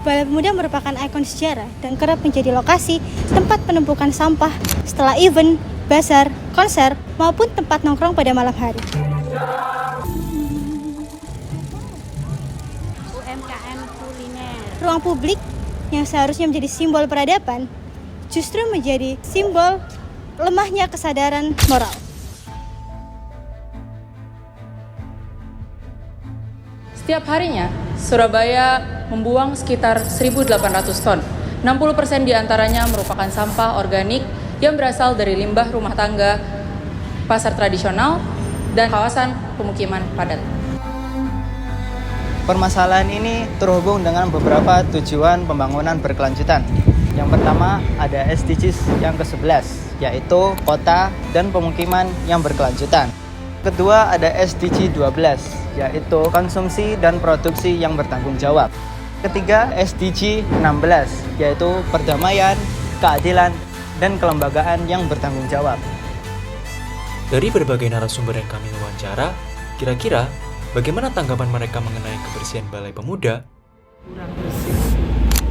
Balai Pemuda merupakan ikon sejarah dan kerap menjadi lokasi tempat penumpukan sampah setelah event, bazar, konser, maupun tempat nongkrong pada malam hari. UMKM kuliner. Ruang publik yang seharusnya menjadi simbol peradaban justru menjadi simbol lemahnya kesadaran moral. Setiap harinya, Surabaya membuang sekitar 1.800 ton. 60% diantaranya merupakan sampah organik yang berasal dari limbah rumah tangga, pasar tradisional, dan kawasan pemukiman padat. Permasalahan ini terhubung dengan beberapa tujuan pembangunan berkelanjutan. Yang pertama ada SDGs yang ke-11, yaitu kota dan pemukiman yang berkelanjutan. Kedua ada SDG 12, yaitu konsumsi dan produksi yang bertanggung jawab. Ketiga SDG 16, yaitu perdamaian, keadilan, dan kelembagaan yang bertanggung jawab. Dari berbagai narasumber yang kami wawancara, kira-kira bagaimana tanggapan mereka mengenai kebersihan Balai Pemuda? Kurang bersih,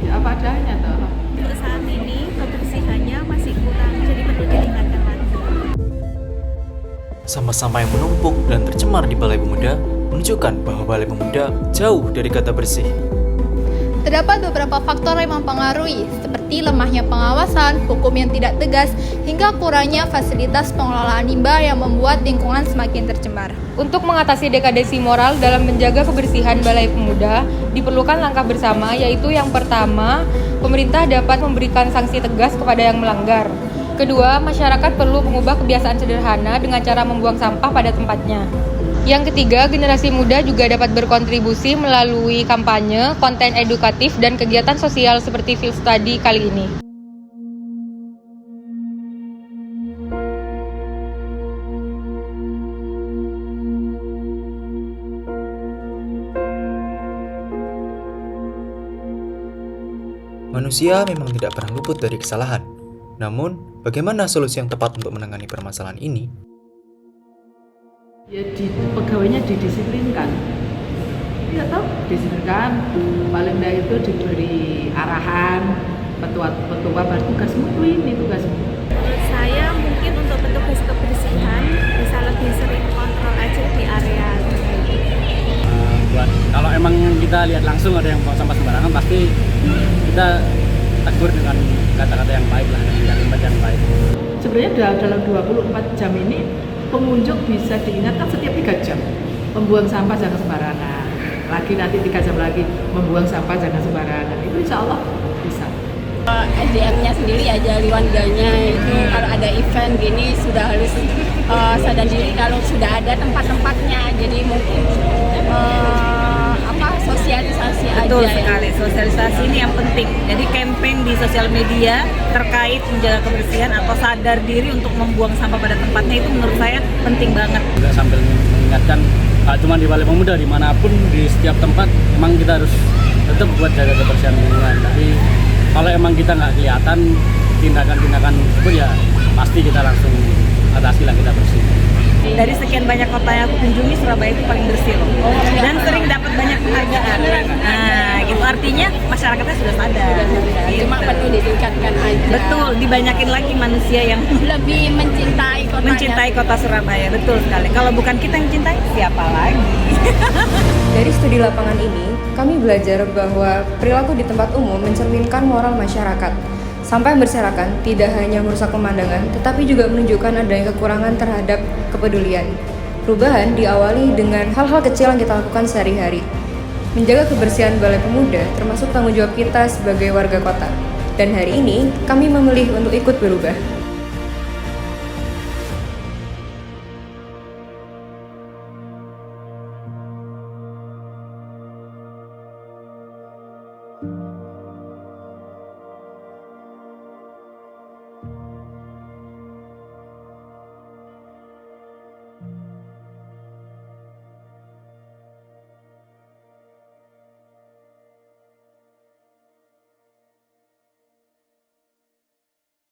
ya apa adanya toh. Untuk saat ini kebersihannya masih kurang, jadi perlu ditingkatkan lagi. Sampah-sampah yang menumpuk dan tercemar di Balai Pemuda menunjukkan bahwa Balai Pemuda jauh dari kata bersih. Terdapat beberapa faktor yang mempengaruhi, seperti lemahnya pengawasan, hukum yang tidak tegas, hingga kurangnya fasilitas pengelolaan limbah yang membuat lingkungan semakin tercemar. Untuk mengatasi dekadensi moral dalam menjaga kebersihan Balai Pemuda, diperlukan langkah bersama, yaitu yang pertama, pemerintah dapat memberikan sanksi tegas kepada yang melanggar. Kedua, masyarakat perlu mengubah kebiasaan sederhana dengan cara membuang sampah pada tempatnya. Yang ketiga, generasi muda juga dapat berkontribusi melalui kampanye, konten edukatif, dan kegiatan sosial seperti field study kali ini. Manusia memang tidak pernah luput dari kesalahan. Namun, bagaimana solusi yang tepat untuk menangani permasalahan ini? Ya pegawainya didisiplinkan. Ya tahu, disiplinkan. Paling tidak itu diberi arahan, petua bertugasmu ini tugasmu. Menurut saya mungkin untuk petugas kebersihan bisa lebih sering kontrol aja di area. Kalau emang kita lihat langsung ada yang buang sampah sembarangan, pasti kita tegur dengan kata-kata yang baik lah, dengan kalimat yang baik. Sebenarnya dalam 24 jam ini pengunjung bisa diingatkan setiap 3 jam membuang sampah jangan sembarangan. Lagi nanti 3 jam lagi membuang sampah jangan sembarangan. Itu insya Allah bisa. SDM-nya sendiri aja warganya itu kalau ada event gini sudah harus sadar diri kalau sudah ada tempat-tempatnya. Jadi mungkin sosialisasi aja. Betul sekali, sosialisasi ini yang penting. Jadi campaign di sosial media terkait menjaga kebersihan atau sadar diri untuk membuang sampah pada tempatnya itu menurut saya penting banget. Juga sambil mengingatkan cuma di Balai Pemuda, dimanapun di setiap tempat emang kita harus tetap buat jaga kebersihan lingkungan. Tapi kalau emang kita nggak kelihatan tindakan-tindakan tersebut ya pasti kita langsung atasi lah, kita bersih. Dari sekian banyak kota yang aku kunjungi, Surabaya itu paling bersih loh. Dan sering dapat banyak penghargaan. Nah, gitu artinya masyarakatnya sudah sadar. Gitu. Cuma perlu ditingkatkan aja. Betul, dibanyakin lagi manusia yang lebih mencintai kota Surabaya. Betul sekali. Kalau bukan kita yang cintai, siapa lagi? Dari studi lapangan ini, kami belajar bahwa perilaku di tempat umum mencerminkan moral masyarakat. Sampah yang berserakan tidak hanya merusak pemandangan, tetapi juga menunjukkan adanya kekurangan terhadap kepedulian. Perubahan diawali dengan hal-hal kecil yang kita lakukan sehari-hari. Menjaga kebersihan Balai Pemuda termasuk tanggung jawab kita sebagai warga kota. Dan hari ini, kami memilih untuk ikut berubah.